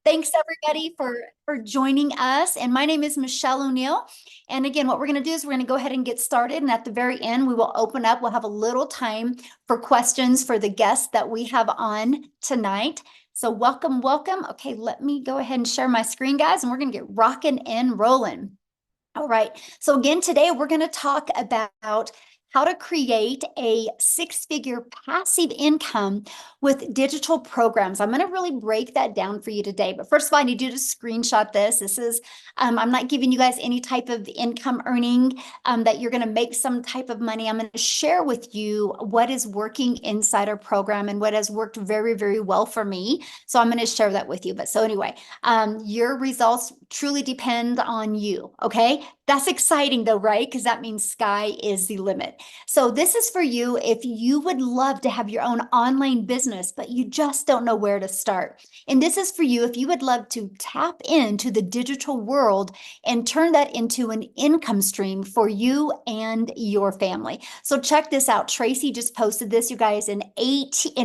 Thanks everybody for joining us. And my name is Michelle O'Neill. And again, what we're going to do is we're going to go ahead and get started. And at the very end, we will open up. We'll have a little time for questions for the guests that we have on tonight. So welcome, welcome. Okay, let me go ahead and share my screen, guys, and we're going to get rocking and rolling. All right. So again, today we're going to talk about how to create a six-figure passive income with digital programs. I'm going to really break that down for you today. But first of all, I need you to screenshot this. This is, I'm not giving you guys any type of income earning that you're going to make some type of money. I'm going to share with you what is working inside our program and what has worked very, very well for me. So I'm going to share that with you. But so anyway, your results truly depend on you. Okay. That's exciting though, right? Because that means sky is the limit. So this is for you if you would love to have your own online business, but you just don't know where to start. And this is for you if you would love to tap into the digital world and turn that into an income stream for you and your family. So check this out. Tracy just posted this, you guys, in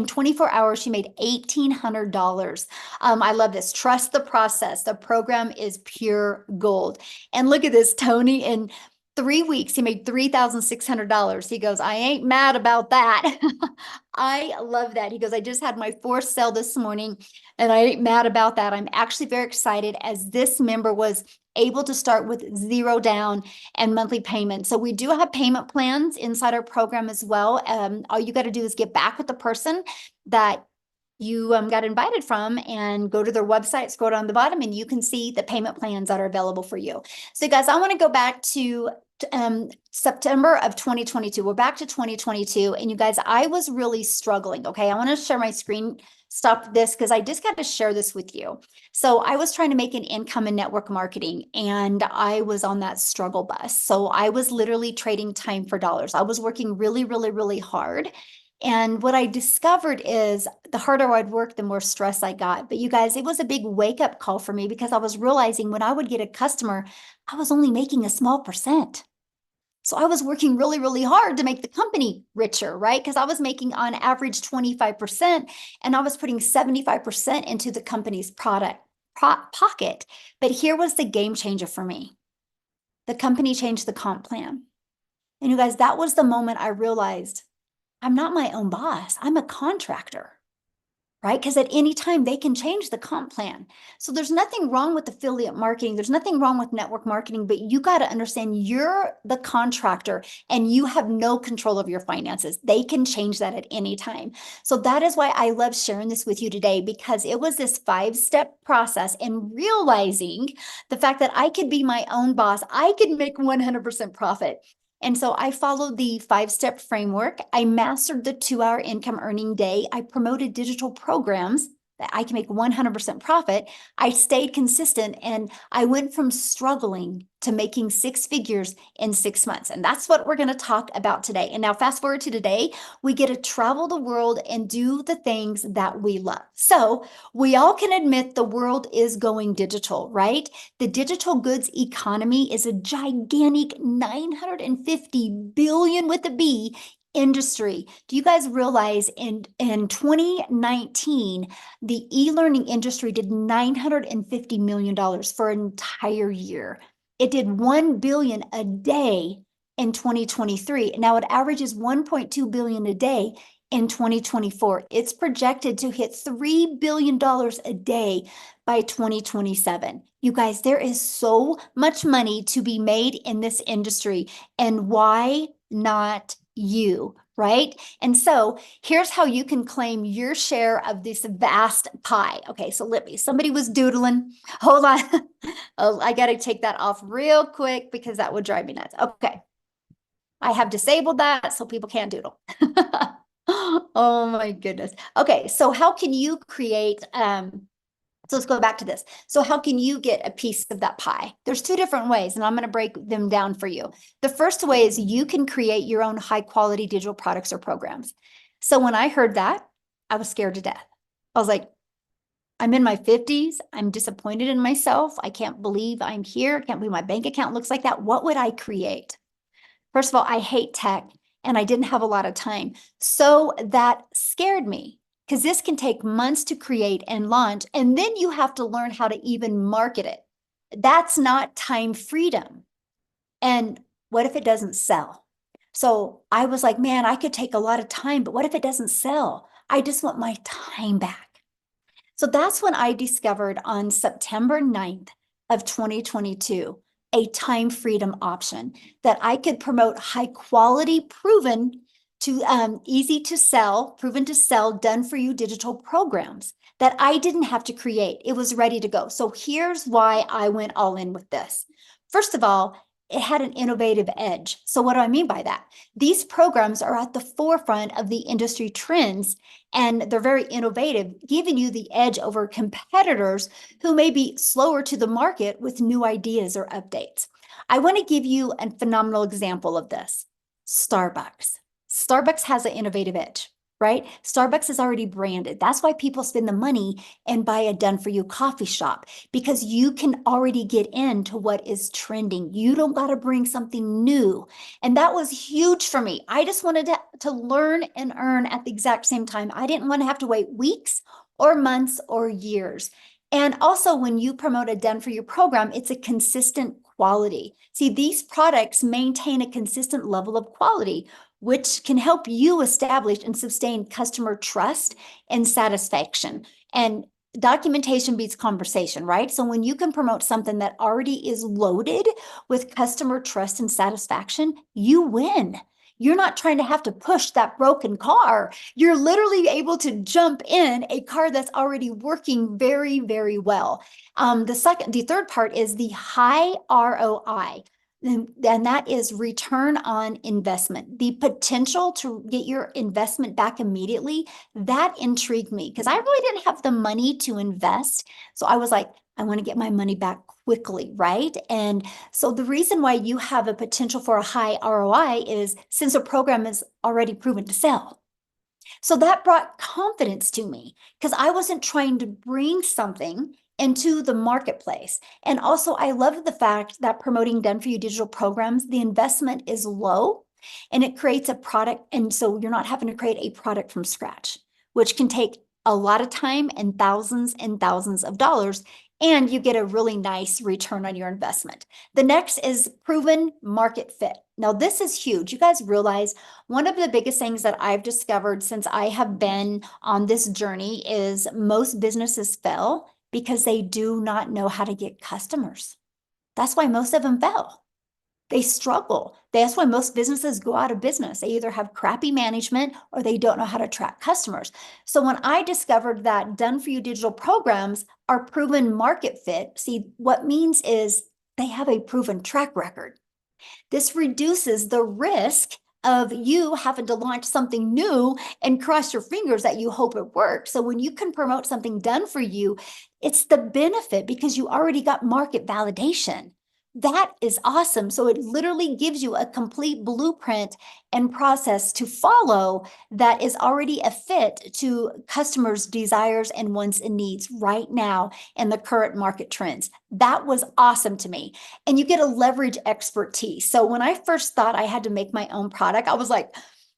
24 hours, she made $1,800. I love this. Trust the process. The program is pure gold. And look at this, Tony, in 3 weeks, he made $3,600. He goes, I ain't mad about that. I love that. He goes, I just had my fourth sale this morning and I ain't mad about that. I'm actually very excited as this member was able to start with zero down and monthly payment. So we do have payment plans inside our program as well. All you got to do is get back with the person that you got invited from and go to their website, scroll down the bottom, and you can see the payment plans that are available for you. So guys, I want to go back to September of 2022. We're back to 2022. And you guys, I was really struggling. Okay. I want to share my screen, stop this because I just got to share this with you. So I was trying to make an income in network marketing and I was on that struggle bus. So I was literally trading time for dollars. I was working really, really, really hard. And what I discovered is the harder I'd work, the more stress I got. But you guys, it was a big wake up call for me because I was realizing when I would get a customer, I was only making a small percent. So I was working really, really hard to make the company richer, right? Because I was making on average 25% and I was putting 75% into the company's pocket. But here was the game changer for me. The company changed the comp plan. And you guys, that was the moment I realized I'm not my own boss. I'm a contractor, right? Because at any time they can change the comp plan. So there's nothing wrong with affiliate marketing. There's nothing wrong with network marketing, but you got to understand you're the contractor and you have no control of your finances. They can change that at any time. So that is why I love sharing this with you today, because it was this 5-step process and realizing the fact that I could be my own boss. I could make 100% profit. And so I followed the 5-step framework. I mastered the 2-hour income earning day. I promoted digital programs that I can make 100% profit. I stayed consistent and I went from struggling to making 6 figures in 6 months. And that's what we're going to talk about today. And now fast forward to today, we get to travel the world and do the things that we love. So we all can admit the world is going digital, right? The digital goods economy is a gigantic 950 billion with a B industry. Do you guys realize in 2019, the e-learning industry did $950 million for an entire year. It did 1 billion a day in 2023. Now it averages 1.2 billion a day in 2024. It's projected to hit $3 billion a day by 2027. You guys, there is so much money to be made in this industry. And why not you, right? And so here's how you can claim your share of this vast pie. Okay, so let me, somebody was doodling. Hold on. Oh, I got to take that off real quick because that would drive me nuts. Okay. I have disabled that so people can't doodle. Oh my goodness. Okay, so how can you create so let's go back to this. So how can you get a piece of that pie? There's 2 different ways, and I'm going to break them down for you. The first way is you can create your own high quality digital products or programs. So when I heard that, I was scared to death. I was like, I'm in my 50s. I'm disappointed in myself. I can't believe I'm here. I can't believe my bank account looks like that. What would I create? First of all, I hate tech and I didn't have a lot of time. So that scared me. because this can take months to create and launch, and then you have to learn how to even market it. That's not time freedom. And what if it doesn't sell? So I was like, man, I could take a lot of time, but what if it doesn't sell? I just want my time back. So that's when I discovered on September 9th of 2022, a time freedom option that I could promote high quality, proven to easy to sell, proven to sell, done for you digital programs that I didn't have to create. It was ready to go. So here's why I went all in with this. First of all, it had an innovative edge. So what do I mean by that? These programs are at the forefront of the industry trends, and they're very innovative, giving you the edge over competitors who may be slower to the market with new ideas or updates. I want to give you a phenomenal example of this. Starbucks. Starbucks has an innovative edge, right? Starbucks is already branded. That's why people spend the money and buy a done for you coffee shop, because you can already get into what is trending. You don't got to bring something new. And that was huge for me. I just wanted to learn and earn at the exact same time. I didn't want to have to wait weeks or months or years. And also, when you promote a done for you program, it's a consistent quality. See, these products maintain a consistent level of quality, which can help you establish and sustain customer trust and satisfaction. And documentation beats conversation, right? So when you can promote something that already is loaded with customer trust and satisfaction, you win. You're not trying to have to push that broken car. You're literally able to jump in a car that's already working very, very well. The third part is the high ROI. And that is return on investment. The potential to get your investment back immediately, that intrigued me because I really didn't have the money to invest. So I was like, I want to get my money back quickly, right? And so the reason why you have a potential for a high ROI is since a program is already proven to sell. So that brought confidence to me because I wasn't trying to bring something into the marketplace. And also, I love the fact that promoting done for you digital programs, the investment is low and it creates a product. And so you're not having to create a product from scratch, which can take a lot of time and thousands of dollars. And you get a really nice return on your investment. The next is proven market fit. Now, this is huge. You guys realize one of the biggest things that I've discovered since I have been on this journey is most businesses fail because they do not know how to get customers. That's why most of them fail. They struggle. That's why most businesses go out of business. They either have crappy management or they don't know how to attract customers. So when I discovered that done for you digital programs are proven market fit, see, what means is they have a proven track record. This reduces the risk of you having to launch something new and cross your fingers that you hope it works. So when you can promote something done for you, it's the benefit because you already got market validation. That is awesome. So it literally gives you a complete blueprint and process to follow that is already a fit to customers' desires and wants and needs right now in the current market trends. That was awesome to me. And you get a leverage expertise. So when I first thought I had to make my own product, I was like,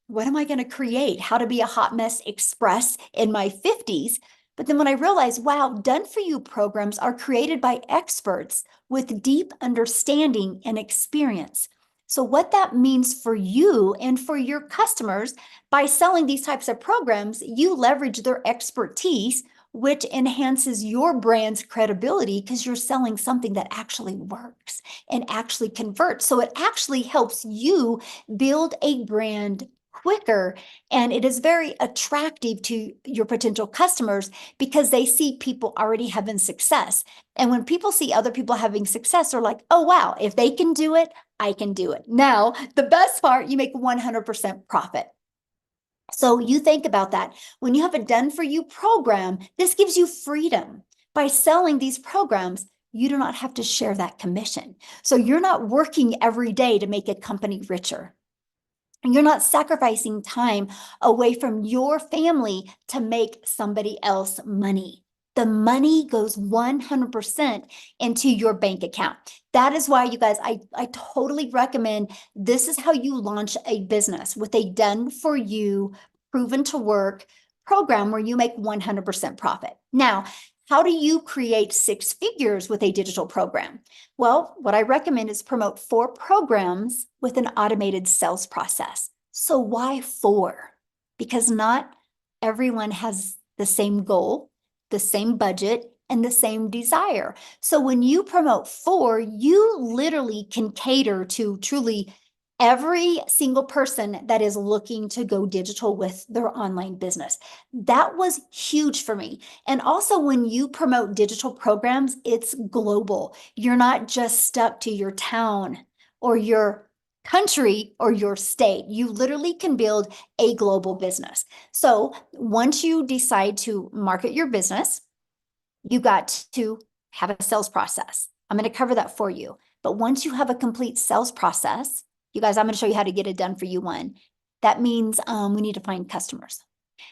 what am I going to create? How to be a hot mess express in my 50s. But then when I realized, wow, done for you programs are created by experts with deep understanding and experience. So what that means for you and for your customers, by selling these types of programs, you leverage their expertise, which enhances your brand's credibility because you're selling something that actually works and actually converts. So it actually helps you build a brand quicker, and it is very attractive to your potential customers because they see people already having success. And when people see other people having success, they're like, oh, wow, if they can do it, I can do it. Now, the best part, you make 100% profit. So you think about that. When you have a done for you program, this gives you freedom. By selling these programs, you do not have to share that commission. So you're not working every day to make a company richer. And you're not sacrificing time away from your family to make somebody else money. The money goes 100% into your bank account. That is why, you guys, I totally recommend this is how you launch a business with a done for you, proven to work, program where you make 100% profit. Now, how do you create six figures with a digital program? Well, what I recommend is promote 4 programs with an automated sales process. So why 4? Because not everyone has the same goal, the same budget, and the same desire. So when you promote 4, you literally can cater to truly every single person that is looking to go digital with their online business. That was huge for me. And also, when you promote digital programs, it's global. You're not just stuck to your town or your country or your state. You literally can build a global business. So once you decide to market your business, you got to have a sales process. I'm going to cover that for you. But once you have a complete sales process, you guys, I'm going to show you how to get it done for you one. That means we need to find customers.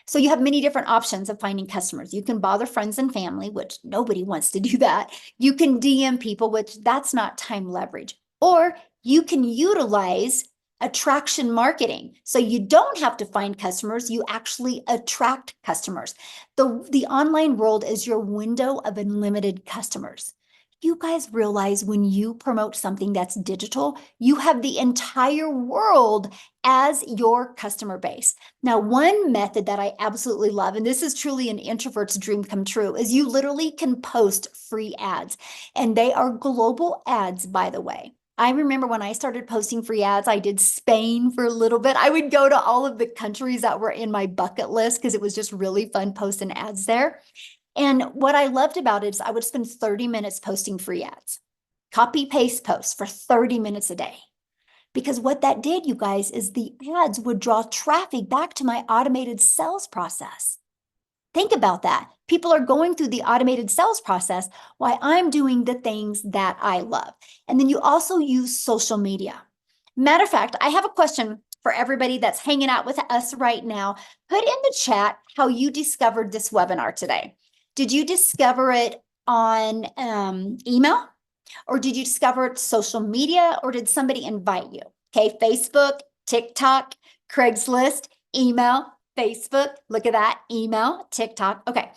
So you have many different options of finding customers. You can bother friends and family, which nobody wants to do that. You can DM people, which that's not time leverage. Or you can utilize attraction marketing. So you don't have to find customers, you actually attract customers. The online world is your window of unlimited customers. You guys realize when you promote something that's digital, you have the entire world as your customer base. Now, one method that I absolutely love, and this is truly an introvert's dream come true, is you literally can post free ads. And they are global ads, by the way. I remember when I started posting free ads, I did Spain for a little bit. I would go to all of the countries that were in my bucket list because it was just really fun posting ads there. And what I loved about it is I would spend 30 minutes posting free ads, copy paste posts for 30 minutes a day. Because what that did, you guys, is the ads would draw traffic back to my automated sales process. Think about that. People are going through the automated sales process while I'm doing the things that I love. And then you also use social media. Matter of fact, I have a question for everybody that's hanging out with us right now. Put in the chat how you discovered this webinar today. Did you discover it on email? Or did you discover it social media? Or did somebody invite you? Okay, Facebook, TikTok, Craigslist, email, Facebook. Look at that, email, TikTok. Okay,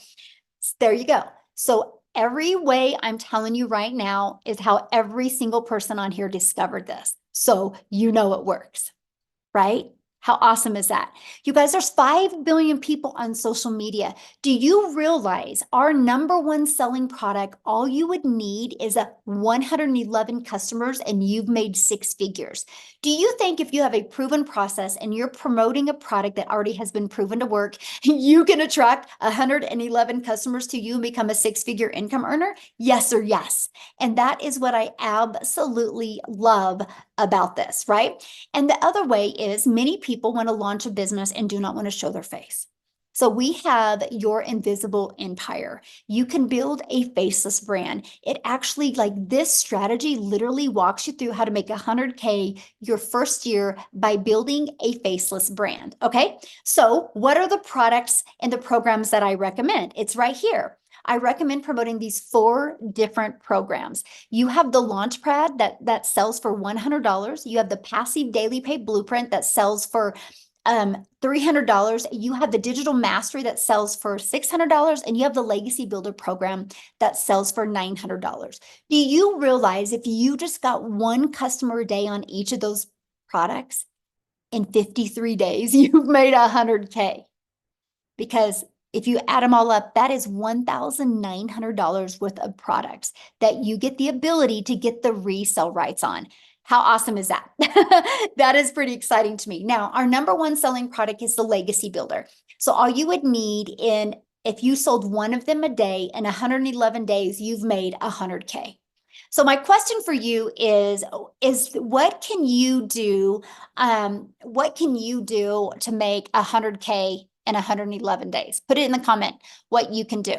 there you go. So every way I'm telling you right now is how every single person on here discovered this. So you know it works, right? How awesome is that? You guys, there's 5 billion people on social media. Do you realize our #1 selling product, all you would need is 111 customers and you've made 6 figures. Do you think if you have a proven process and you're promoting a product that already has been proven to work, you can attract 111 customers to you and become a 6-figure income earner? Yes or yes. And that is what I absolutely love about this, right? And the other way is many people want to launch a business and do not want to show their face. So we have your invisible empire. You can build a faceless brand. It actually, like this strategy literally walks you through how to make 100K your first year by building a faceless brand. Okay. So what are the products and the programs that I recommend? It's right here. I recommend promoting these 4 different programs. You have the Launchpad that sells for $100. You have the Passive Daily Pay Blueprint that sells for $300. You have the Digital Mastery that sells for $600, and you have the Legacy Builder program that sells for $900. Do you realize if you just got 1 customer a day on each of those products, in 53 days, you've made 100K? Because if you add them all up, that is $1,900 worth of products that you get the ability to get the resale rights on. How awesome is that? That is pretty exciting to me. Now, our #1 selling product is the Legacy Builder. So all you would need if you sold 1 of them a day in 111 days, you've made 100K. So my question for you is what can you do? What can you do to make 100K in 111 days? Put it in the comment what you can do.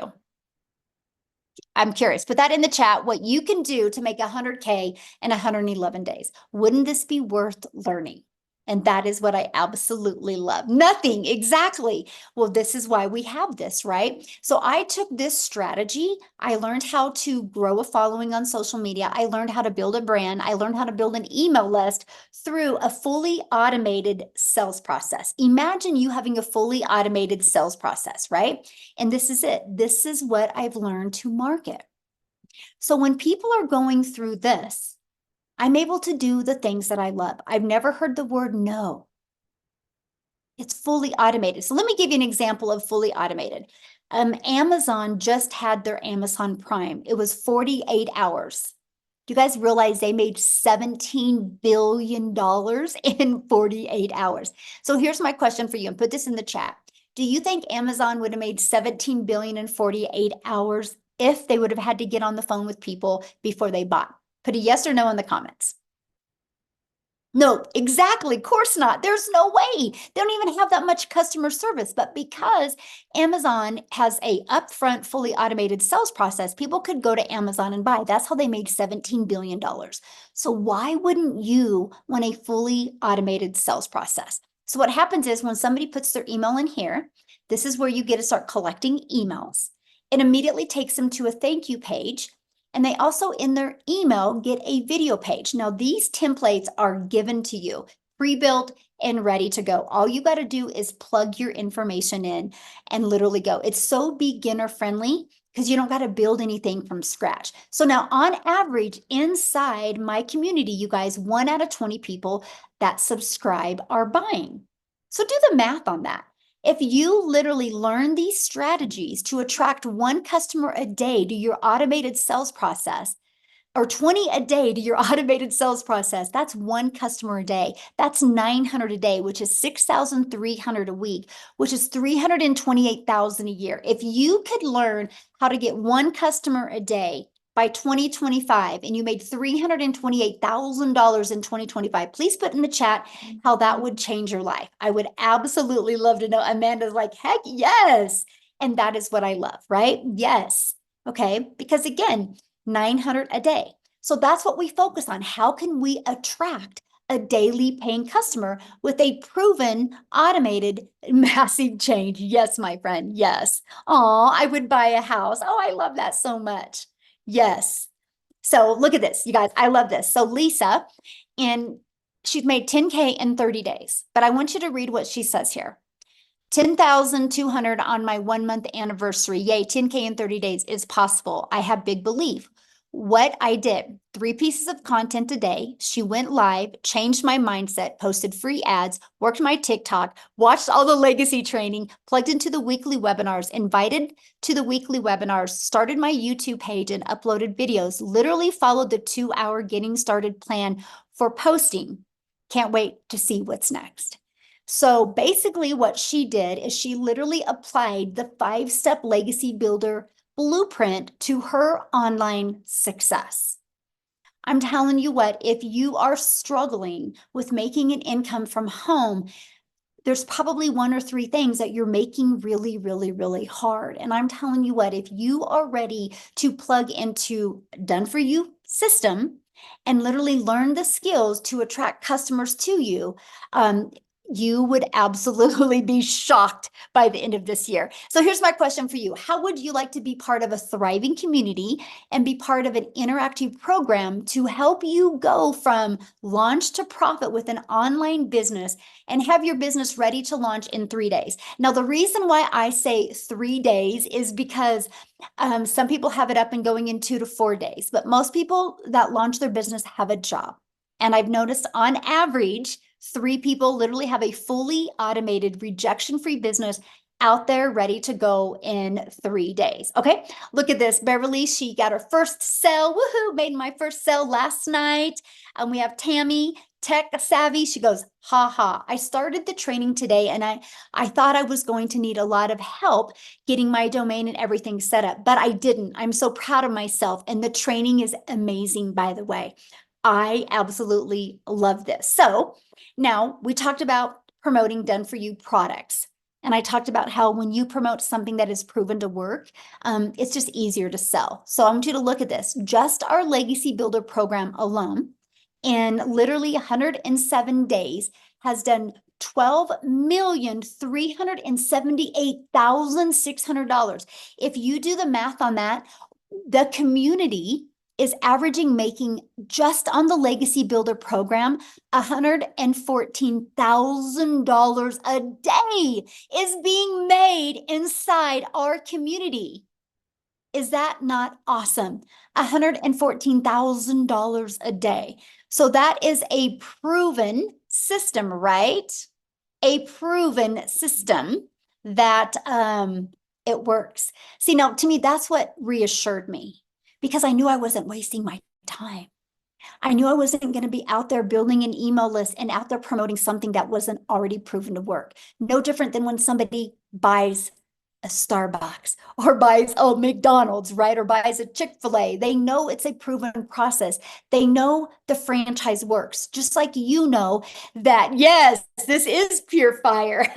I'm curious. Put that in the chat, what you can do to make 100K in 111 days. Wouldn't this be worth learning? And that is what I absolutely love. Nothing, exactly. Well, this is why we have this, right? So I took this strategy. I learned how to grow a following on social media. I learned how to build a brand. I learned how to build an email list through a fully automated sales process. Imagine you having a fully automated sales process, right? And this is it. This is what I've learned to market. So when people are going through this, I'm able to do the things that I love. I've never heard the word no. It's fully automated. So let me give you an example of fully automated. Amazon just had their Amazon Prime. It was 48 hours. Do you guys realize they made $17 billion in 48 hours? So here's my question for you, and put this in the chat. Do you think Amazon would have made 17 billion in 48 hours if they would have had to get on the phone with people before they bought? Put a yes or no in the comments. No, exactly. Of course not. There's no way. They don't even have that much customer service. But because Amazon has a upfront, fully automated sales process, people could go to Amazon and buy. That's how they made $17 billion. So why wouldn't you want a fully automated sales process? So what happens is when somebody puts their email in here, this is where you get to start collecting emails. It immediately takes them to a thank you page. And they also in their email get a video page. Now these templates are given to you, pre-built and ready to go. All you got to do is plug your information in and literally go. It's so beginner friendly because you don't got to build anything from scratch. So now on average inside my community, you guys, 1 out of 20 people that subscribe are buying. So do the math on that. If you literally learn these strategies to attract 1 customer a day to your automated sales process, or 20 a day to your automated sales process, that's 1 customer a day. That's 900 a day, which is 6,300 a week, which is 328,000 a year. If you could learn how to get 1 customer a day by 2025 and you made $328,000 in 2025, please put in the chat how that would change your life. I would absolutely love to know. Amanda's like, heck yes. And that is what I love, right? Yes. Okay. Because again, 900 a day. So that's what we focus on. How can we attract a daily paying customer with a proven automated massive change? Yes, my friend. Yes. Oh, I would buy a house. Oh, I love that so much. Yes. So look at this, you guys. I love this. So Lisa, and she's made 10K in 30 days, but I want you to read what she says here. 10,200 on my 1-month anniversary. Yay, 10K in 30 days is possible. I have big belief. What I did, 3 pieces of content a day. She went live, changed my mindset, posted free ads, worked my TikTok, watched all the legacy training, plugged into the weekly webinars, invited to the weekly webinars, started my YouTube page and uploaded videos, literally followed the 2-hour getting started plan for posting. Can't wait to see what's next. So basically what she did is she literally applied the 5-step legacy builder blueprint to her online success. I'm telling you what, if you are struggling with making an income from home, there's probably 1 or 3 things that you're making really, really, really hard. And I'm telling you what, if you are ready to plug into done for you system and literally learn the skills to attract customers to you, you would absolutely be shocked by the end of this year. So here's my question for you. How would you like to be part of a thriving community and be part of an interactive program to help you go from launch to profit with an online business and have your business ready to launch in 3 days? Now, the reason why I say 3 days is because some people have it up and going in 2 to 4 days, but most people that launch their business have a job. And I've noticed on average, 3 people literally have a fully automated rejection-free business out there ready to go in 3 days. Okay, look at this. Beverly, she got her first sale. Woohoo, made my first sale last night. And we have Tammy, tech savvy. She goes, ha ha. I started the training today and I thought I was going to need a lot of help getting my domain and everything set up, but I didn't. I'm so proud of myself. And the training is amazing, by the way. I absolutely love this. So now we talked about promoting done for you products. And I talked about how when you promote something that is proven to work, it's just easier to sell. So I want you to look at this. Just our Legacy Builder program alone, in literally 107 days, has done $12,378,600. If you do the math on that, the community is averaging making just on the Legacy Builder program $114,000 a day is being made inside our community. Is that not awesome? $114,000 a day. So that is a proven system, right? A proven system that it works. See, now to me, that's what reassured me because I knew I wasn't wasting my time. I knew I wasn't going to be out there building an email list and out there promoting something that wasn't already proven to work. No different than when somebody buys a Starbucks or buys McDonald's, right? Or buys a Chick-fil-A. They know it's a proven process. They know the franchise works, just like you know that, yes, this is pure fire.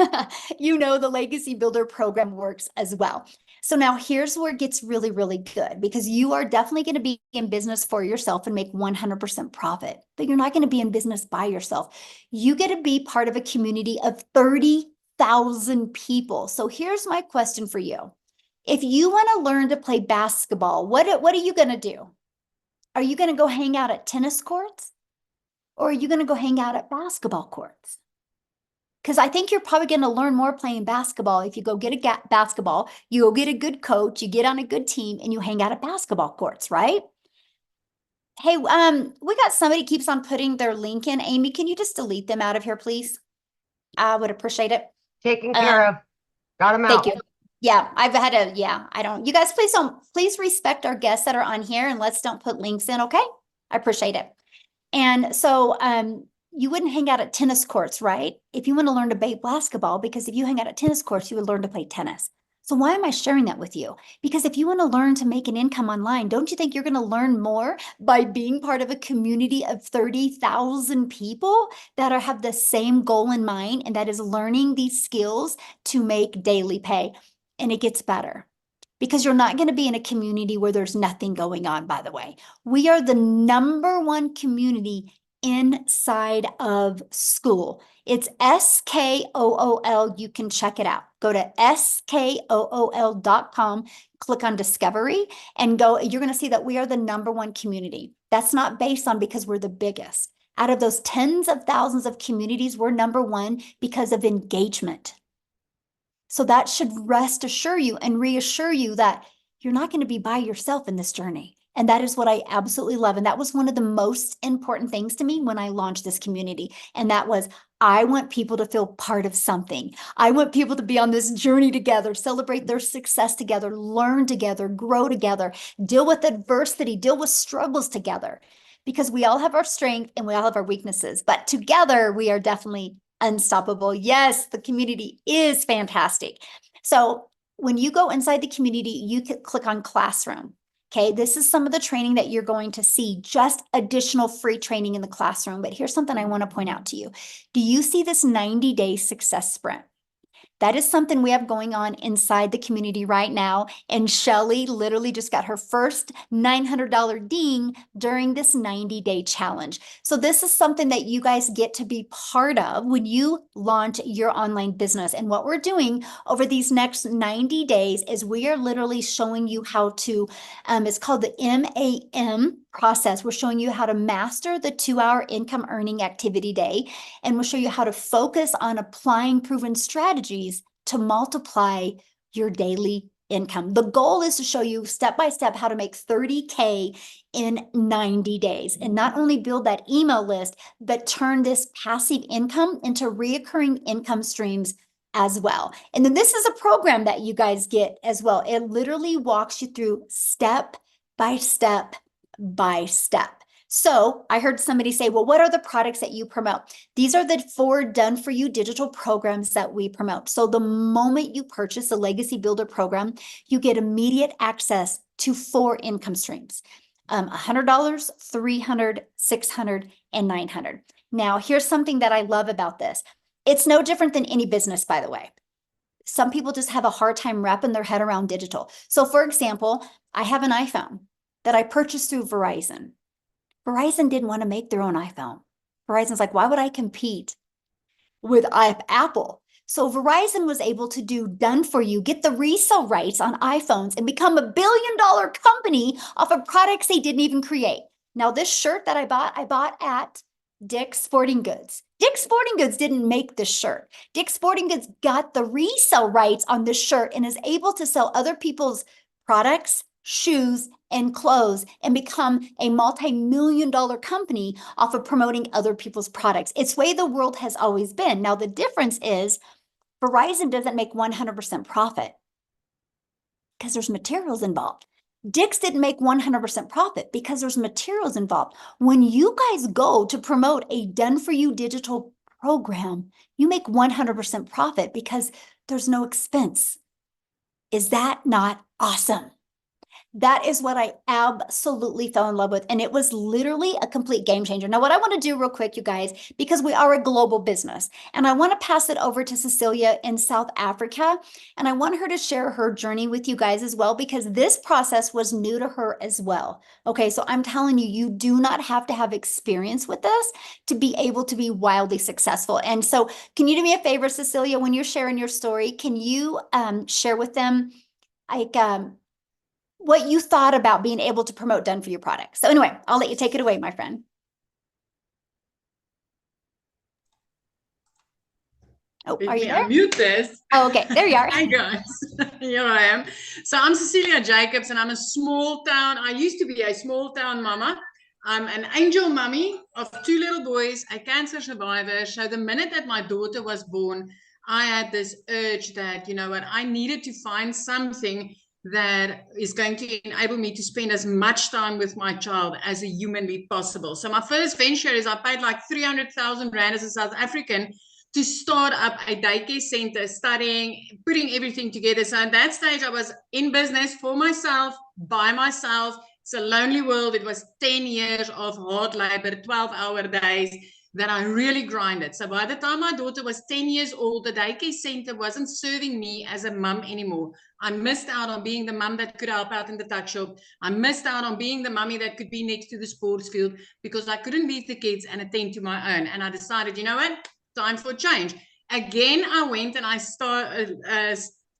You know the Legacy Builder program works as well. So now here's where it gets really, really good because you are definitely going to be in business for yourself and make 100% profit, but you're not going to be in business by yourself. You get to be part of a community of 30,000 people. So here's my question for you. If you want to learn to play basketball, what are you going to do? Are you going to go hang out at tennis courts or are you going to go hang out at basketball courts? Because I think you're probably going to learn more playing basketball if you go get a basketball, you go get a good coach, you get on a good team, and you hang out at basketball courts, right? Hey, we got somebody keeps on putting their link in. Amy, can you just delete them out of here, please? I would appreciate it. Taken care of. Got them Thank out. you. Yeah, I've had a, yeah, I don't, you guys please respect our guests that are on here and let's don't put links in, okay? I appreciate it. And so you wouldn't hang out at tennis courts, right? If you want to learn to play basketball, because if you hang out at tennis courts, you would learn to play tennis. So why am I sharing that with you? Because if you want to learn to make an income online, don't you think you're going to learn more by being part of a community of 30,000 people that have the same goal in mind, and that is learning these skills to make daily pay? And it gets better because you're not going to be in a community where there's nothing going on, by the way. We are the #1 community inside of school. It's SKOOL. You can check it out. Go to SKOOL.com, click on Discovery, and go. You're going to see that we are the #1 community. That's not based on because we're the biggest. Out of those tens of thousands of communities, we're #1 because of engagement. So that should rest assure you and reassure you that you're not going to be by yourself in this journey. And that is what I absolutely love. And that was one of the most important things to me when I launched this community. And that was, I want people to feel part of something. I want people to be on this journey together, celebrate their success together, learn together, grow together, deal with adversity, deal with struggles together. Because we all have our strength and we all have our weaknesses, but together we are definitely unstoppable. Yes, the community is fantastic. So when you go inside the community, you can click on Classroom. Okay, this is some of the training that you're going to see, just additional free training in the classroom. But here's something I want to point out to you. Do you see this 90-day success sprint? That is something we have going on inside the community right now. And Shelly literally just got her first $900 ding during this 90-day challenge. So this is something that you guys get to be part of when you launch your online business. And what we're doing over these next 90 days is we are literally showing you how to, it's called the MAM process. We're showing you how to master the 2-hour income earning activity day. And we'll show you how to focus on applying proven strategies to multiply your daily income. The goal is to show you step by step how to make 30K in 90 days and not only build that email list, but turn this passive income into reoccurring income streams as well. And then this is a program that you guys get as well. It literally walks you through step by step by step. So I heard somebody say, well, what are the products that you promote? These are the 4 done-for-you digital programs that we promote. So the moment you purchase a Legacy Builder program, you get immediate access to 4 income streams, $100, $300, $600, and $900. Now, here's something that I love about this. It's no different than any business, by the way. Some people just have a hard time wrapping their head around digital. So for example, I have an iPhone that I purchased through Verizon. Verizon didn't want to make their own iPhone. Verizon's like, why would I compete with Apple. So Verizon was able to do done for you, get the resale rights on iPhones and become $1 billion company off of products they didn't even create. Now, this shirt that I bought at Dick's Sporting Goods. Dick's Sporting Goods didn't make this shirt. Dick's Sporting Goods got the resale rights on this shirt and is able to sell other people's products, shoes, and clothes and become a multi-million dollar company off of promoting other people's products. It's the way the world has always been. Now, the difference is Verizon doesn't make 100% profit because there's materials involved. Dick's didn't make 100% profit because there's materials involved. When you guys go to promote a done-for-you digital program, you make 100% profit because there's no expense. Is that not awesome? That is what I absolutely fell in love with. And it was literally a complete game changer. Now, what I want to do real quick, you guys, because we are a global business, and I want to pass it over to Cecilia in South Africa. And I want her to share her journey with you guys as well, because this process was new to her as well. Okay, so I'm telling you, you do not have to have experience with this to be able to be wildly successful. And so can you do me a favor, Cecilia, when you're sharing your story, can you share with them like what you thought about being able to promote done for you products? So anyway, I'll let you take it away, my friend. Oh, Let are you me there? unmute this. Oh, okay, there you are. Hi guys, here I am. So I'm Cecilia Jacobs and I'm a small town. I used to be a small town mama. I'm an angel mummy of 2 little boys, a cancer survivor. So the minute that my daughter was born, I had this urge that, you know what, I needed to find something that is going to enable me to spend as much time with my child as a humanly possible. So my first venture is I paid like 300,000 Rand as a South African to start up a daycare center, studying, putting everything together. So at that stage, I was in business for myself, by myself. It's a lonely world. It was 10 years of hard labor, 12-hour days that I really grinded. So by the time my daughter was 10 years old, the daycare center wasn't serving me as a mum anymore. I missed out on being the mum that could help out in the tuck shop. I missed out on being the mummy that could be next to the sports field because I couldn't leave the kids and attend to my own. And I decided, you know what? Time for change. Again, I went and I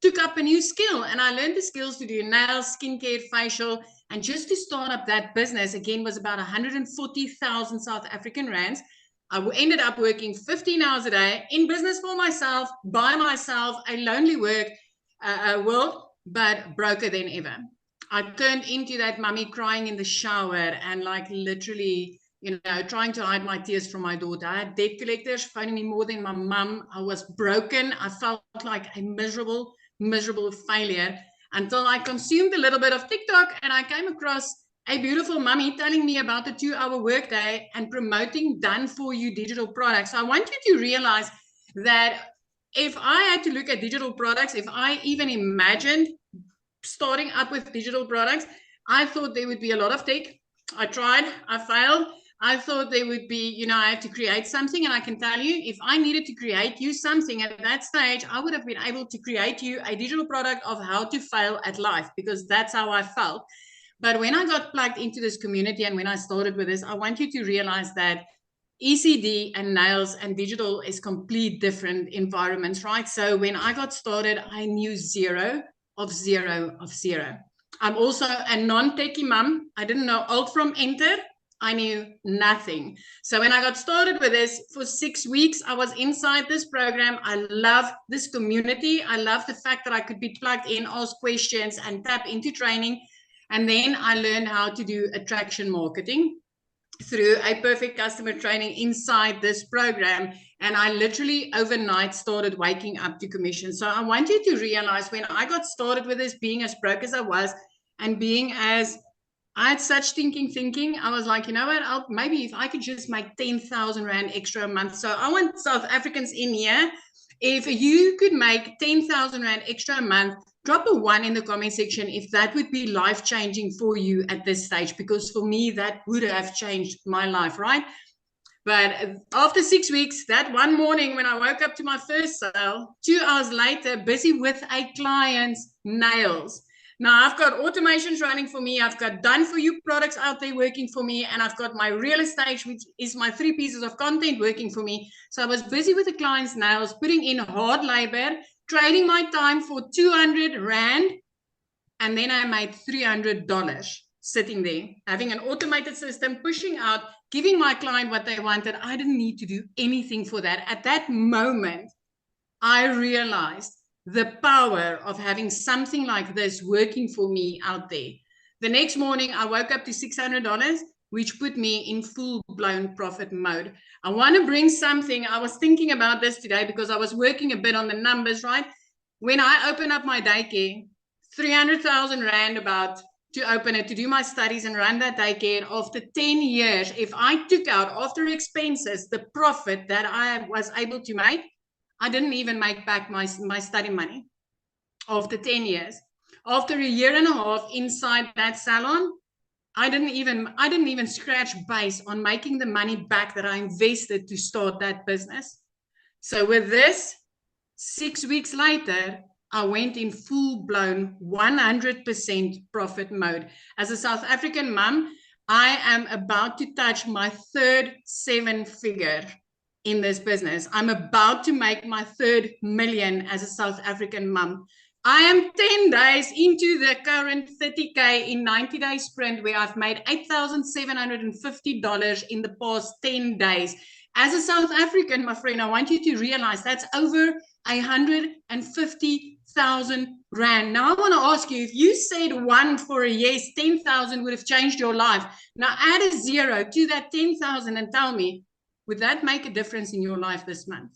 took up a new skill and I learned the skills to do nails, skincare, facial, and just to start up that business again was about 140,000 South African rands. I ended up working 15 hours a day in business for myself, by myself, a lonely world, but broker than ever. I turned into that mummy crying in the shower and like literally trying to hide my tears from my daughter. I had debt collectors phoning me more than my mum. I was broken. I felt like a miserable failure until I consumed a little bit of TikTok and I came across a beautiful mummy telling me about the 2-hour workday and promoting done for you digital products. So I want you to realize that if I had to look at digital products, if I even imagined starting up with digital products, I thought there would be a lot of tech. I tried, I failed. I thought there would be, I have to create something. And I can tell you, if I needed to create you something at that stage, I would have been able to create you a digital product of how to fail at life, because that's how I felt. But when I got plugged into this community and when I started with this, I want you to realize that ECD and nails and digital is complete different environments, right? So when I got started, I knew zero of zero of zero. I'm also a non-techie mom. I didn't know alt from enter. I knew nothing. So when I got started with this for 6 weeks, I was inside this program. I love this community. I love the fact that I could be plugged in, ask questions and tap into training. And then I learned how to do attraction marketing through a perfect customer training inside this program. And I literally overnight started waking up to commission. So I want you to realize when I got started with this, being as broke as I was and being as I had such thinking, I was like, you know what, maybe if I could just make 10,000 Rand extra a month. So I want South Africans in here. If you could make 10,000 Rand extra a month, drop a 1 in the comment section if that would be life-changing for you at this stage, because for me, that would have changed my life, right? But after 6 weeks, that one morning when I woke up to my first sale, 2 hours later, busy with a client's nails, Now I've got automations running for me. I've got done for you products out there working for me. And I've got my real estate, which is my 3 pieces of content working for me. So I was busy with the client's nails, putting in hard labor, trading my time for 200 Rand. And then I made $300 sitting there, having an automated system, pushing out, giving my client what they wanted. I didn't need to do anything for that. At that moment, I realized the power of having something like this working for me out there. The next morning, I woke up to $600, which put me in full-blown profit mode. I want to bring something. I was thinking about this today because I was working a bit on the numbers, right? When I open up my daycare, 300,000 Rand about to open it, to do my studies and run that daycare. After 10 years, if I took out after expenses, the profit that I was able to make, I didn't even make back my study money after 10 years. After a year and a half inside that salon, I didn't even scratch base on making the money back that I invested to start that business. So with this, 6 weeks later, I went in full-blown 100% profit mode. As a South African mom, I am about to touch my third 7-figure in this business. I'm about to make my third million as a South African mom. I am 10 days into the current 30K in 90-day sprint where I've made $8,750 in the past 10 days. As a South African, my friend, I want you to realize that's over 150,000 Rand. Now I want to ask you, if you said one for a yes, 10,000 would have changed your life. Now add a 0 to that 10,000 and tell me, would that make a difference in your life this month?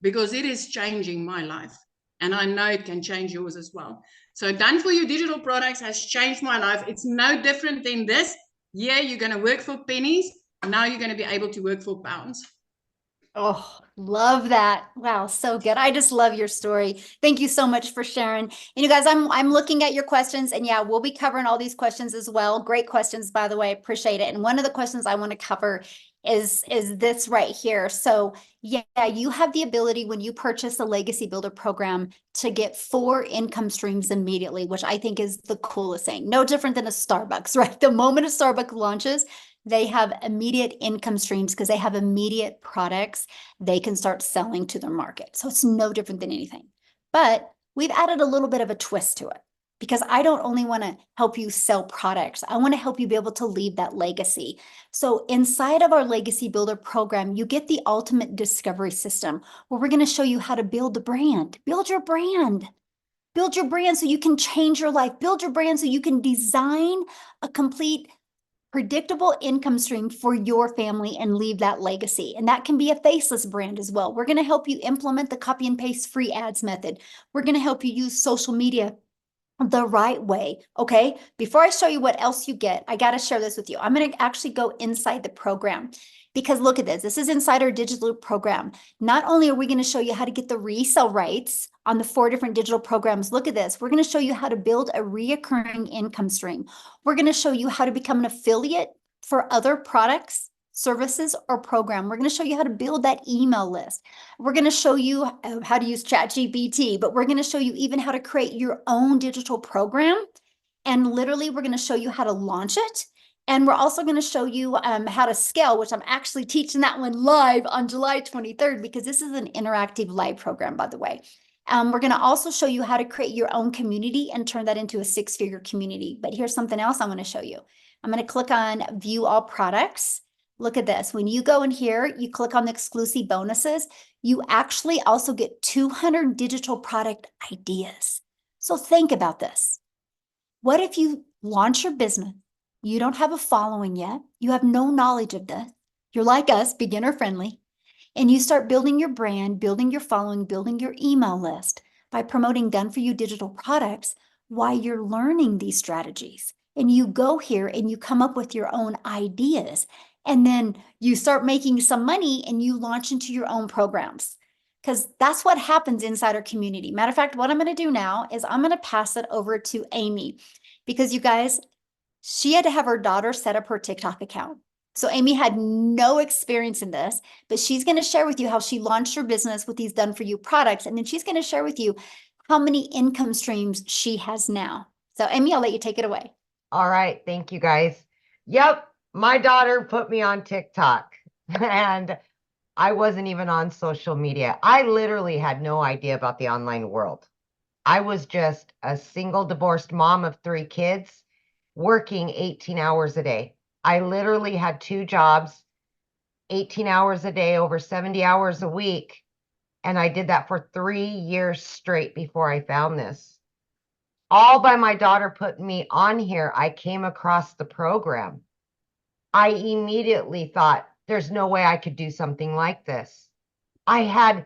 Because it is changing my life. And I know it can change yours as well. So done for you digital products has changed my life. It's no different than this. Yeah, you're going to work for pennies. Now you're going to be able to work for pounds. Oh, love that. Wow, so good. I just love your story. Thank you so much for sharing. And you guys, I'm looking at your questions, and yeah, we'll be covering all these questions as well. Great questions, by the way. Appreciate it. And one of the questions I want to cover is this right here. So yeah, you have the ability when you purchase a Legacy Builder program to get 4 income streams immediately, which I think is the coolest thing. No different than a Starbucks, right? The moment a Starbucks launches, they have immediate income streams because they have immediate products they can start selling to their market. So it's no different than anything. But we've added a little bit of a twist to it, because I don't only want to help you sell products. I want to help you be able to leave that legacy. So inside of our Legacy Builder program, you get the ultimate discovery system where we're going to show you how to build the brand, build your brand. Build your brand so you can change your life. Build your brand so you can design a complete predictable income stream for your family and leave that legacy. And that can be a faceless brand as well. We're going to help you implement the copy and paste free ads method. We're going to help you use social media the right way. Okay. Before I show you what else you get, I got to share this with you. I'm going to actually go inside the program, because look at this. This is inside our digital program. Not only are we going to show you how to get the resale rights on the 4 different digital programs, look at this. We're going to show you how to build a reoccurring income stream. We're going to show you how to become an affiliate for other products, services, or program. We're going to show you how to build that email list. We're going to show you how to use ChatGPT, but we're going to show you even how to create your own digital program. And literally, we're going to show you how to launch it. And we're also going to show you how to scale, which I'm actually teaching that one live on July 23rd, because this is an interactive live program, by the way. We're going to also show you how to create your own community and turn that into a 6-figure community. But here's something else I'm going to show you. I'm going to click on View All Products. Look at this. When you go in here, you click on the exclusive bonuses, you actually also get 200 digital product ideas. So think about this. What if you launch your business? You don't have a following yet. You have no knowledge of this. You're like us, beginner friendly. And you start building your brand, building your following, building your email list by promoting done-for-you digital products while you're learning these strategies. And you go here and you come up with your own ideas. And then you start making some money and you launch into your own programs, because that's what happens inside our community. Matter of fact, what I'm going to do now is I'm going to pass it over to Amy, because you guys, she had to have her daughter set up her TikTok account. So Amy had no experience in this, but she's going to share with you how she launched her business with these done-for-you products. And then she's going to share with you how many income streams she has now. So Amy, I'll let you take it away. All right. Thank you, guys. Yep. My daughter put me on TikTok and I wasn't even on social media. I literally had no idea about the online world. I was just a single divorced mom of 3 kids working 18 hours a day. I literally had 2 jobs, 18 hours a day, over 70 hours a week. And I did that for 3 years straight before I found this. All by my daughter putting me on here, I came across the program. I immediately thought, there's no way I could do something like this. I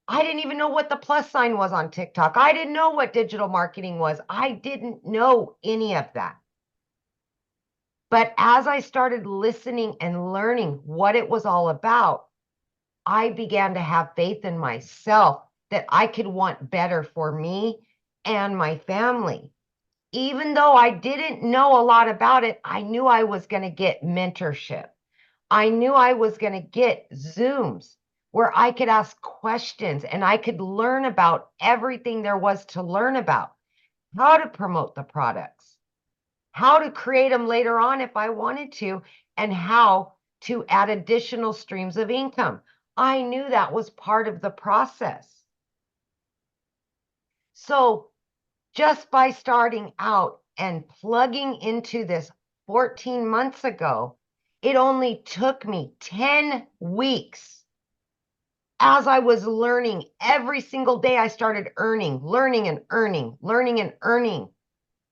didn't even know what the plus sign was on TikTok. I didn't know what digital marketing was. I didn't know any of that. But as I started listening and learning what it was all about, I began to have faith in myself that I could want better for me and my family. Even though I didn't know a lot about it, I knew I was going to get mentorship. I knew I was going to get Zooms where I could ask questions and I could learn about everything there was to learn about, how to promote the products, how to create them later on if I wanted to, and how to add additional streams of income. I knew that was part of the process. So just by starting out and plugging into this 14 months ago, it only took me 10 weeks. As I was learning every single day, I started learning and earning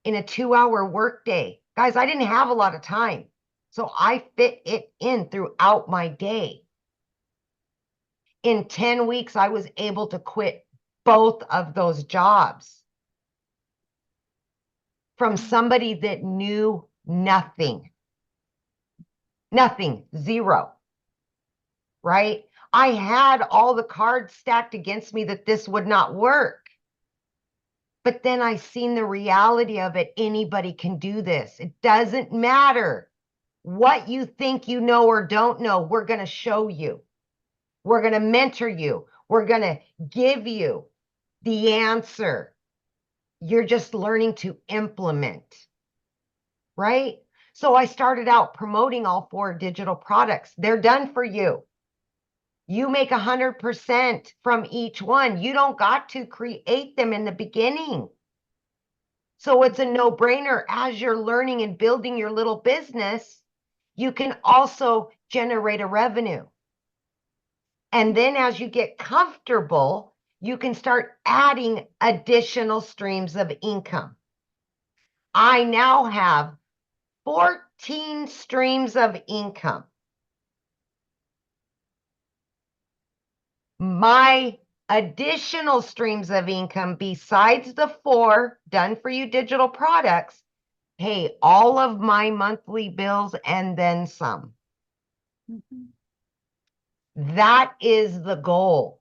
in a 2-hour workday. Guys, I didn't have a lot of time, so I fit it in throughout my day. In 10 weeks, I was able to quit both of those jobs from somebody that knew nothing, zero, right? I had all the cards stacked against me that this would not work. But then I seen the reality of it. Anybody can do this. It doesn't matter what you think you know or don't know. We're going to show you. We're going to mentor you. We're going to give you the answer. You're just learning to implement, right? So I started out promoting all 4 digital products. They're done for you. You make 100% from each one. You don't got to create them in the beginning. So it's a no-brainer. As you're learning and building your little business, you can also generate a revenue. And then as you get comfortable, you can start adding additional streams of income. I now have 14 streams of income. My additional streams of income besides the 4 done for you digital products pay all of my monthly bills and then some. That is the goal,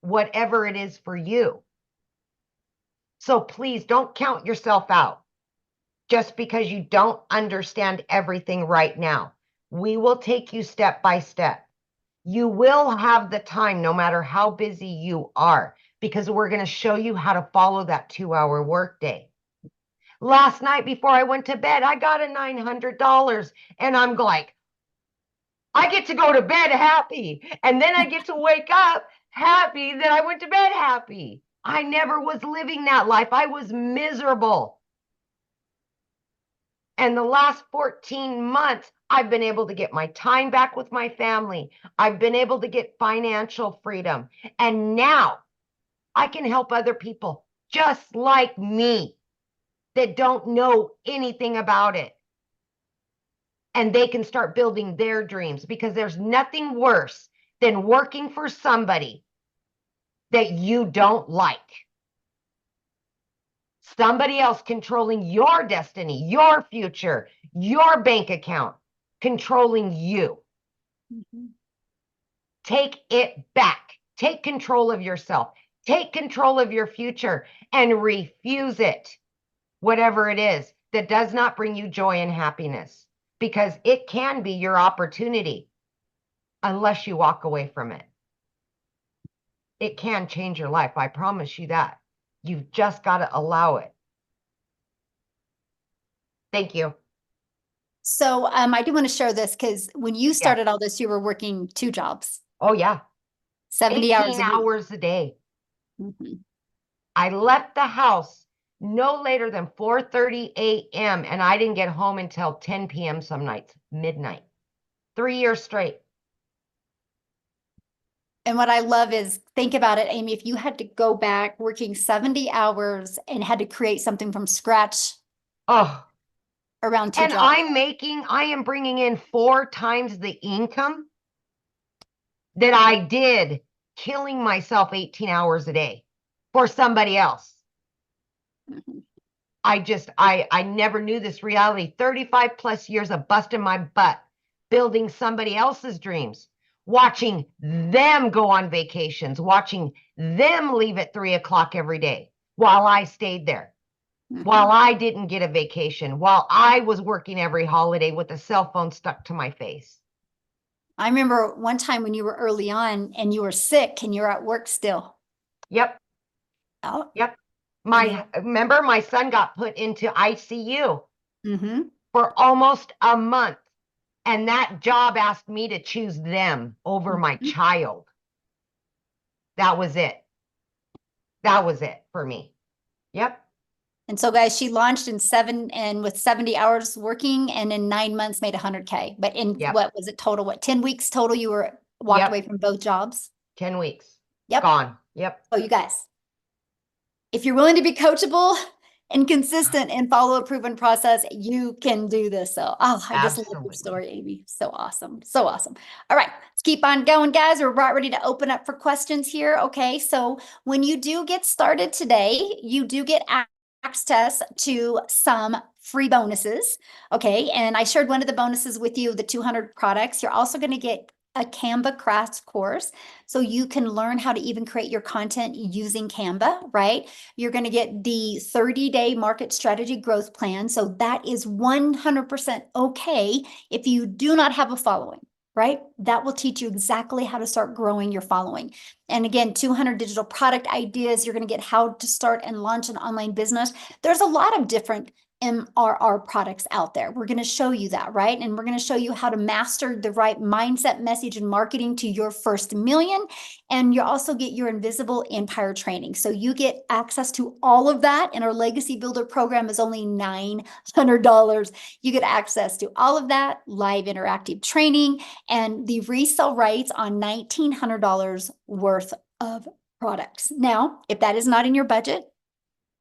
whatever it is for you. So please don't count yourself out just because you don't understand everything right now. We will take you step by step. You will have the time no matter how busy you are, because we're going to show you how to follow that 2-hour workday. Last night before I went to bed, I got a $900 and I'm like, I get to go to bed happy. And then I get to wake up happy that I went to bed happy. I never was living that life. I was miserable. And the last 14 months, I've been able to get my time back with my family. I've been able to get financial freedom. And now I can help other people just like me that don't know anything about it. And they can start building their dreams, because there's nothing worse than working for somebody that you don't like. Somebody else controlling your destiny, your future, your bank account, controlling you. Take it back. Take control of yourself. Take control of your future and refuse it, whatever it is that does not bring you joy and happiness, because it can be your opportunity unless you walk away from it. It can change your life. I promise you that. You've just got to allow it. Thank you. So I do want to share this because when you started all this, you were working 2 jobs, Oh, yeah. 70 hours 18 a week. hours a day. Mhm. I left the house no later than 4:30 a.m. and I didn't get home until 10 p.m. some nights, midnight. 3 years straight. And what I love is, think about it, Amy, if you had to go back working 70 hours and had to create something from scratch Oh, around 2 and jobs. I am bringing in 4 times the income that I did killing myself 18 hours a day for somebody else. Mhm. I never knew this reality. 35 plus years of busting my butt, building somebody else's dreams, watching them go on vacations, watching them leave at 3 o'clock every day while I stayed there, while I didn't get a vacation, while I was working every holiday with a cell phone stuck to my face. I remember one time when you were early on and you were sick and you were at work still. Yep. Oh, Yep. then- Remember my son got put into ICU Mhm. for almost a month. And that job asked me to choose them over my Mhm. child. That was it. That was it for me. Yep. And so guys, she launched in with 70 hours working and in 9 months made 100K. But in Yep. what was it total? What, 10 weeks total you were walked Yep. away from both jobs? 10 weeks. Yep. Gone. Yep. Oh, you guys, if you're willing to be coachable and consistent and follow a proven process, you can do this. So, I just love your Absolutely. story, Amy. So awesome. So awesome. All right, let's keep on going, guys. We're about ready to open up for questions here. Okay, so when you do get started today, you do get access to some free bonuses. Okay, and I shared one of the bonuses with you, the 200 products. You're also going to get a Canva crash course so you can learn how to even create your content using Canva, right? You're going to get the 30-day market strategy growth plan. So that is 100% okay if you do not have a following, right? That will teach you exactly how to start growing your following. And again, 200 digital product ideas. You're going to get how to start and launch an online business. There's a lot of different MRR products out there. We're going to show you that, right? And we're going to show you how to master the right mindset, message, and marketing to your first million. And you also get your invisible empire training. So you get access to all of that. And our Legacy Builder program is only $900. You get access to all of that, live interactive training, and the resale rights on $1,900 worth of products. Now, if that is not in your budget,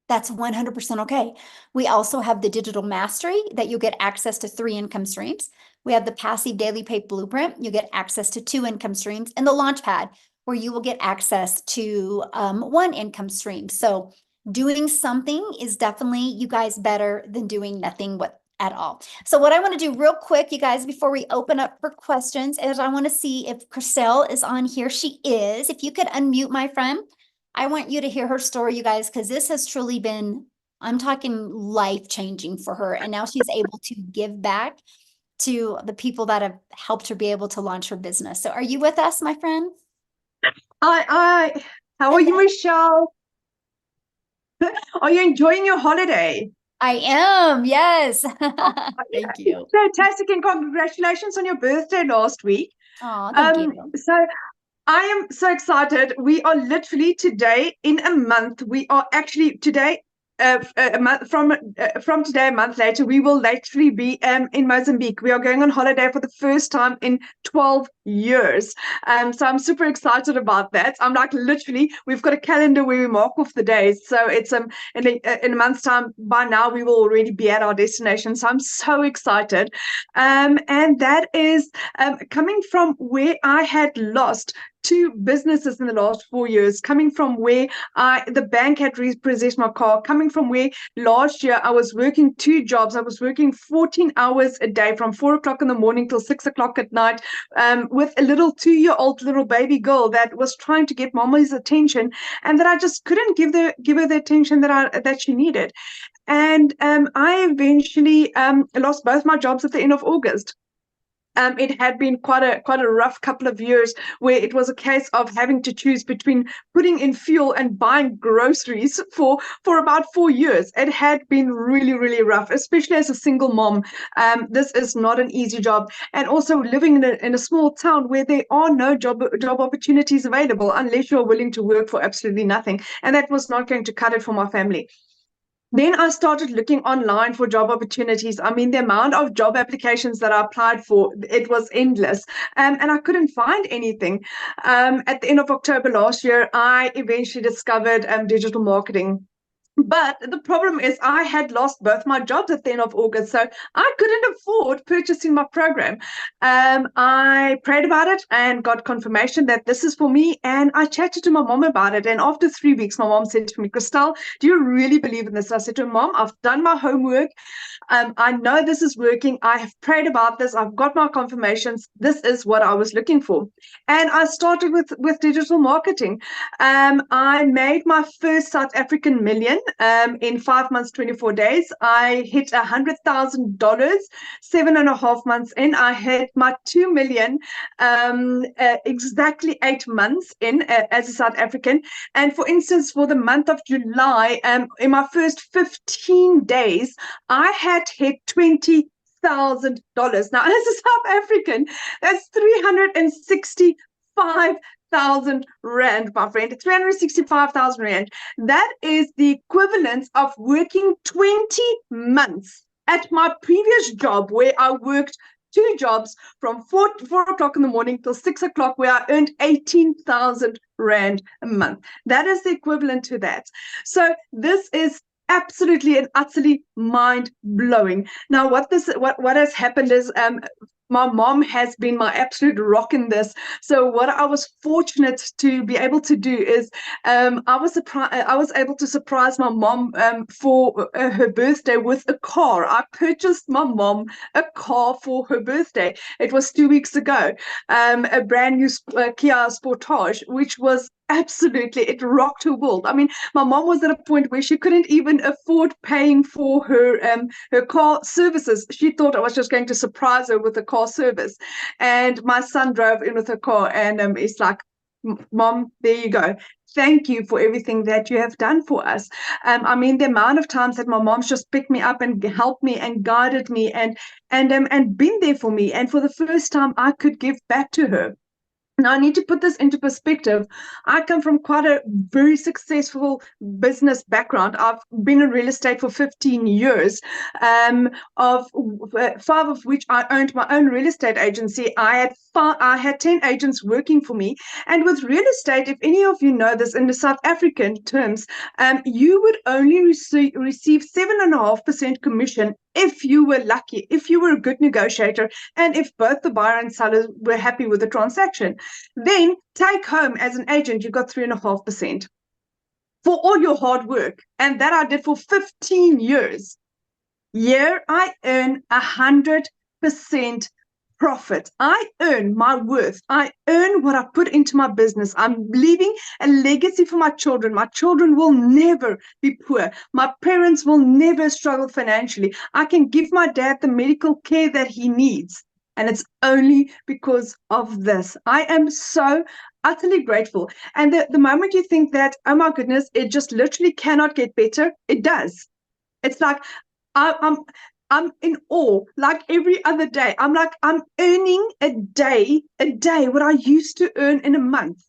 that's 100% okay. We also have the digital mastery that you'll get access to 3 income streams. We have the passive daily pay blueprint. You get access to 2 income streams, and the launch pad where you will get access to 1 income stream. So doing something is definitely, you guys, better than doing nothing at all. So what I want to do real quick, you guys, before we open up for questions, is I want to see if Chriselle is on here. She is. If you could unmute, my friend. I want you to hear her story, you guys, because this has truly been, I'm talking life-changing for her. And now she's able to give back to the people that have helped her be able to launch her business. So are you with us, my friend? How are you, Michelle? Are you enjoying your holiday? I am, yes. Thank you. Fantastic, and congratulations on your birthday last week. Oh, thank you. So I am so excited. We are literally today in a month. We are actually today, a month from today, a month later, we will literally be in Mozambique. We are going on holiday for the first time in 12 years. So I'm super excited about that. I'm like, literally, we've got a calendar where we mark off the days. So it's in a month's time. By now, we will already be at our destination. So I'm so excited. And that is coming from where I had lost 2 businesses in the last 4 years, coming from where the bank had repossessed my car, coming from where last year I was working 2 jobs. I was working 14 hours a day from 4 o'clock in the morning till 6 o'clock at night, with a little 2-year-old little baby girl that was trying to get mama's attention, and that I just couldn't give her the attention that she needed. And I eventually lost both my jobs at the end of August. It had been quite a rough couple of years where it was a case of having to choose between putting in fuel and buying groceries for about 4 years. It had been really, really rough, especially as a single mom. This is not an easy job, and also living in a small town where there are no job opportunities available unless you're willing to work for absolutely nothing, and that was not going to cut it for my family. Then I started looking online for job opportunities. I mean, the amount of job applications that I applied for, it was endless. And I couldn't find anything. At the end of October last year, I eventually discovered digital marketing. But the problem is I had lost both my jobs at the end of August, so I couldn't afford purchasing my program. I prayed about it and got confirmation that this is for me, and I chatted to my mom about it. And after 3 weeks, my mom said to me, Christelle, do you really believe in this? I said to her, Mom, I've done my homework. I know this is working. I have prayed about this. I've got my confirmations. This is what I was looking for. And I started with digital marketing. I made my first South African million in 5 months, 24 days. I hit $100,000 7.5 months in. I hit my 2 million exactly 8 months in as a South African. And for instance, for the month of July, in my first 15 days, I had hit $20,000. Now, as a South African, that's 365,000 rand, my friend. 365,000 rand. That is the equivalent of working 20 months at my previous job, where I worked 2 jobs from 4 o'clock in the morning till 6 o'clock, where I earned 18,000 rand a month. That is the equivalent to that. So this is absolutely and utterly mind-blowing. Now, what has happened is my mom has been my absolute rock in this. So what I was fortunate to be able to do is I was able to surprise my mom for her birthday with a car. I purchased my mom a car for her birthday. It was 2 weeks ago, a brand new Kia Sportage, which was absolutely, it rocked her world. I mean, my mom was at a point where she couldn't even afford paying for her car services. She thought I was just going to surprise her with a car service. And my son drove in with her car, and it's like, Mom, there you go. Thank you for everything that you have done for us. I mean, the amount of times that my mom's just picked me up and helped me and guided me and been there for me. And for the first time, I could give back to her. Now, I need to put this into perspective. I come from quite a very successful business background. I've been in real estate for 15 years, of 5 of which I owned my own real estate agency. I had 10 agents working for me. And with real estate, if any of you know this in the South African terms, you would only receive 7.5% commission if you were lucky, if you were a good negotiator, and if both the buyer and seller were happy with the transaction. Then take home as an agent, you got 3.5% for all your hard work. And that I did for 15 years. Here I earn 100% profit. I earn my worth. I earn what I put into my business. I'm leaving a legacy for my children. My children will never be poor. My parents will never struggle financially. I can give my dad the medical care that he needs. And it's only because of this. I am so utterly grateful. And the moment you think that, oh my goodness, it just literally cannot get better, it does. It's like, I'm in awe, like every other day. I'm earning a day what I used to earn in a month.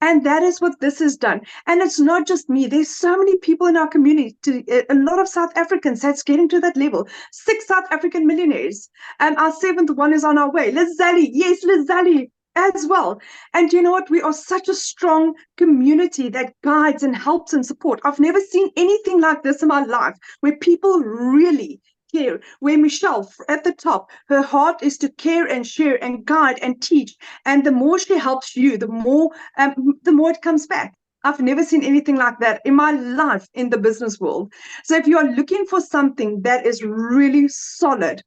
And that is what this has done. And it's not just me. There's so many people in our community, a lot of South Africans that's getting to that level. 6 South African millionaires. And our 7th one is on our way. Lizali, yes, Lizali as well. And you know what? We are such a strong community that guides and helps and support. I've never seen anything like this in my life, where people really care, where Michelle at the top, her heart is to care and share and guide and teach. And the more she helps you, the more it comes back. I've never seen anything like that in my life in the business world. So if you are looking for something that is really solid,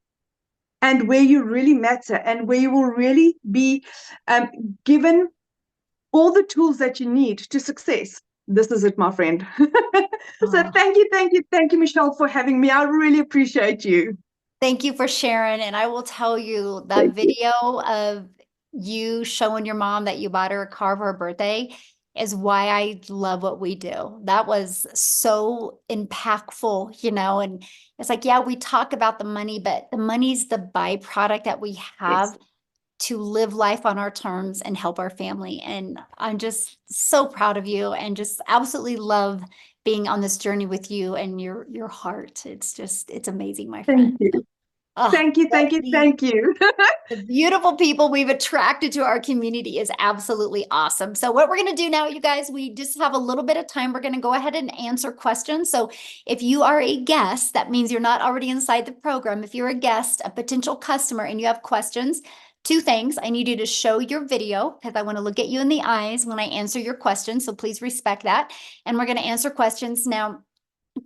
and where you really matter, and where you will really be given all the tools that you need to success, this is it, my friend. So thank you, Michelle, for having me. I really appreciate you. Thank you for sharing. And I will tell you that video of you showing your mom that you bought her a car for her birthday is why I love what we do. That was so impactful, and it's like, yeah, we talk about the money, but the money's the byproduct that we have to live life on our terms and help our family. And I'm just so proud of you and just absolutely love being on this journey with you and your heart. It's amazing, my Thank friend. you. Oh, Thank you. Thank you. Thank you. the beautiful people we've attracted to our community is absolutely awesome. So what we're going to do now, you guys, we just have a little bit of time. We're going to go ahead and answer questions. So if you are a guest, that means you're not already inside the program. If you're a guest, a potential customer, and you have questions, two things. I need you to show your video because I want to look at you in the eyes when I answer your questions. So please respect that. And we're going to answer questions now.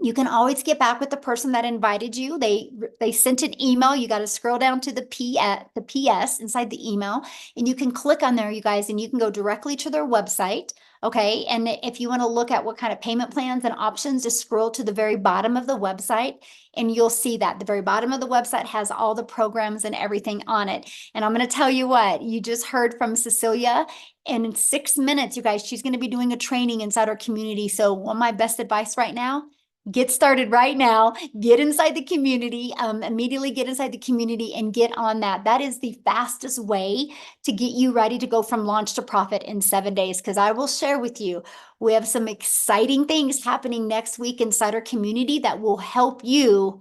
You can always get back with the person that invited you. They sent an email. You got to scroll down to the PS inside the email, and you can click on there, you guys, and you can go directly to their website. Okay. And if you want to look at what kind of payment plans and options, just scroll to the very bottom of the website and you'll see that the very bottom of the website has all the programs and everything on it. And I'm going to tell you what, you just heard from Cecilia. And in 6 minutes, you guys, she's going to be doing a training inside our community. So one of my best advice right now, get started right now, get inside the community, immediately get inside the community and get on that. That is the fastest way to get you ready to go from launch to profit in 7 days. Because I will share with you, we have some exciting things happening next week inside our community that will help you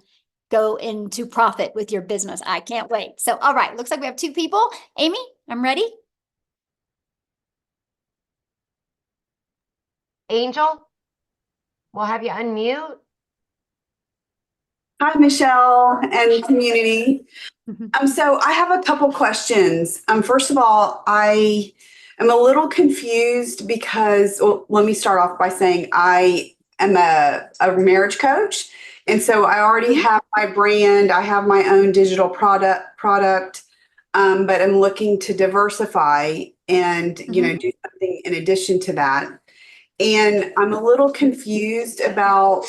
go into profit with your business. I can't wait. So, all right, looks like we have 2 people. Amy, I'm ready. Angel, we'll have you unmute. Hi, Michelle and community. So I have a couple questions. First of all, I am a little confused because, well, let me start off by saying I am a marriage coach. And so I already have my brand. I have my own digital product, but I'm looking to diversify and, do something in addition to that. And I'm a little confused about,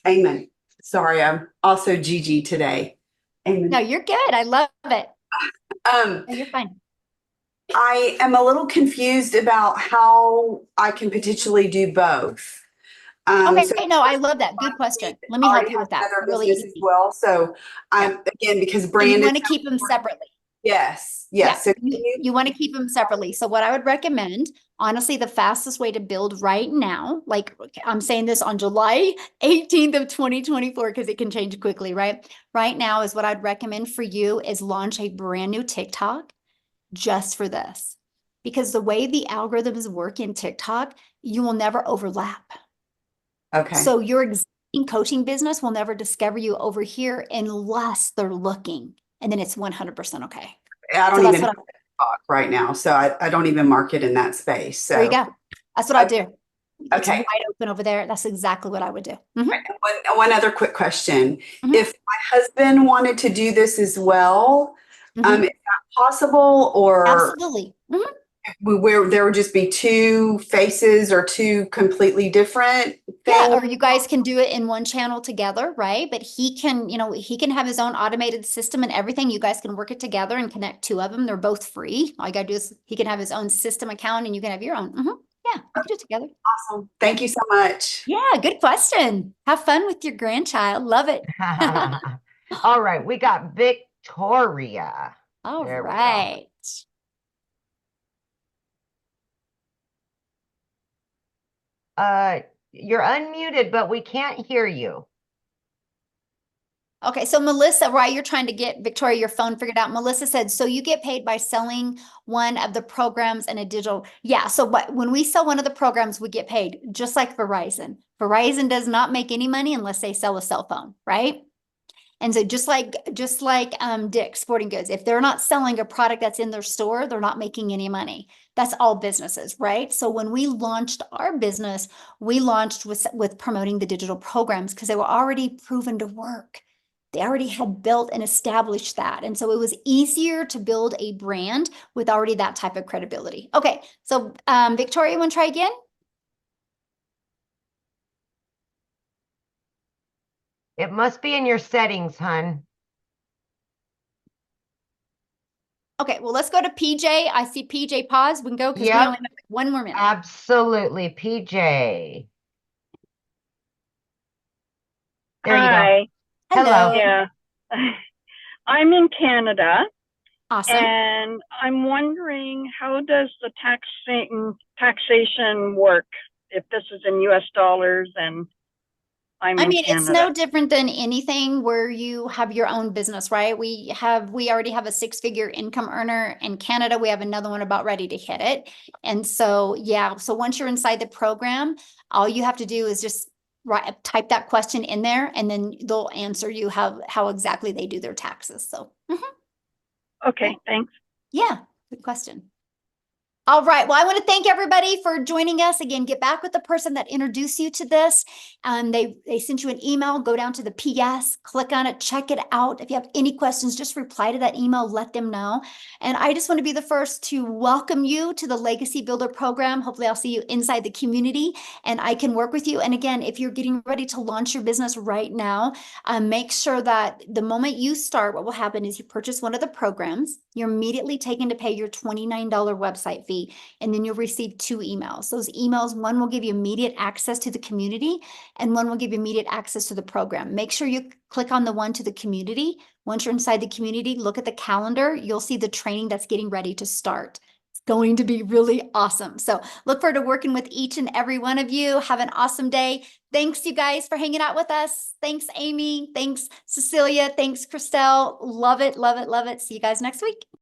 amen. Sorry, I'm also Gigi today. Amen. No, you're good. I love it. No, you're fine. I am a little confused about how I can potentially do both. Okay, So no, I love that. Good question. Let me help you with that. another Really business as easy. well. So Yeah. again, because So brand you is want to so keep them important. separately. Yes. Yeah, So you want to keep them separately. So what I would recommend, honestly, the fastest way to build right now, like I'm saying this on July 18th of 2024, because it can change quickly, right? Right now is what I'd recommend for you is launch a brand new TikTok just for this. Because the way the algorithms work in TikTok, you will never overlap. Okay. So your existing coaching business will never discover you over here unless they're looking. And then it's 100% okay. I don't So even talk right now. So I don't even market in that space. So there you go. That's what I do. It's Okay. wide open over there. That's exactly what I would do. One other quick question. Mhm. If my husband wanted to do this as well, Mhm. is that possible? Or Absolutely. Mhm. where there would just be 2 faces or 2 completely different Yeah, things? or you guys can do it in one channel together, right? But he can, he can have his own automated system and everything. You guys can work it together and connect 2 of them. They're both free. All you gotta do is he can have his own system account and you can have your own. Yeah, you can do it together. Awesome. Thank you so much. Yeah, good question. Have fun with your grandchild. Love it. All right, we got Victoria. All There we go. right. You're unmuted, but we can't hear you. Okay, so Melissa, right, you're trying to get Victoria your phone figured out. Melissa said, so you get paid by selling one of the programs in a digital. Yeah, so when we sell one of the programs, we get paid just like Verizon. Verizon does not make any money unless they sell a cell phone, right? And so just like Dick's Sporting Goods, if they're not selling a product that's in their store, they're not making any money. That's all businesses, right? So when we launched our business, we launched with promoting the digital programs because they were already proven to work. They already had built and established that. And so it was easier to build a brand with already that type of credibility. Okay, so Victoria, you want to try again? It must be in your settings, hun. Okay, well, let's go to PJ. I see PJ pause. We can go because we Yep. only have 1 more minute. Absolutely. PJ. There you go. Hi. Hello. Yeah. I'm in Canada Awesome. and I'm wondering how does the taxation work if this is in US dollars and I'm I in mean, it's Canada? no different than anything where you have your own business, right? We already have a 6-figure income earner in Canada. We have another one about ready to hit it. And so, yeah, so once you're inside the program, all you have to do is just type that question in there, and then they'll answer you how exactly they do their taxes. So, Okay, thanks. yeah, good question. All right. Well, I want to thank everybody for joining us. Again, get back with the person that introduced you to this. They sent you an email. Go down to the PS, click on it, check it out. If you have any questions, just reply to that email, let them know. And I just want to be the first to welcome you to the Legacy Builder program. Hopefully I'll see you inside the community and I can work with you. And again, if you're getting ready to launch your business right now, make sure that the moment you start, what will happen is you purchase one of the programs, you're immediately taken to pay your $29 website fee, and then you'll receive 2 emails. Those emails, one will give you immediate access to the community and one will give you immediate access to the program. Make sure you click on the one to the community. Once you're inside the community, look at the calendar. You'll see the training that's getting ready to start. It's going to be really awesome. So look forward to working with each and every one of you. Have an awesome day. Thanks, you guys, for hanging out with us. Thanks, Amy. Thanks, Cecilia. Thanks, Christelle. Love it, love it, love it. See you guys next week.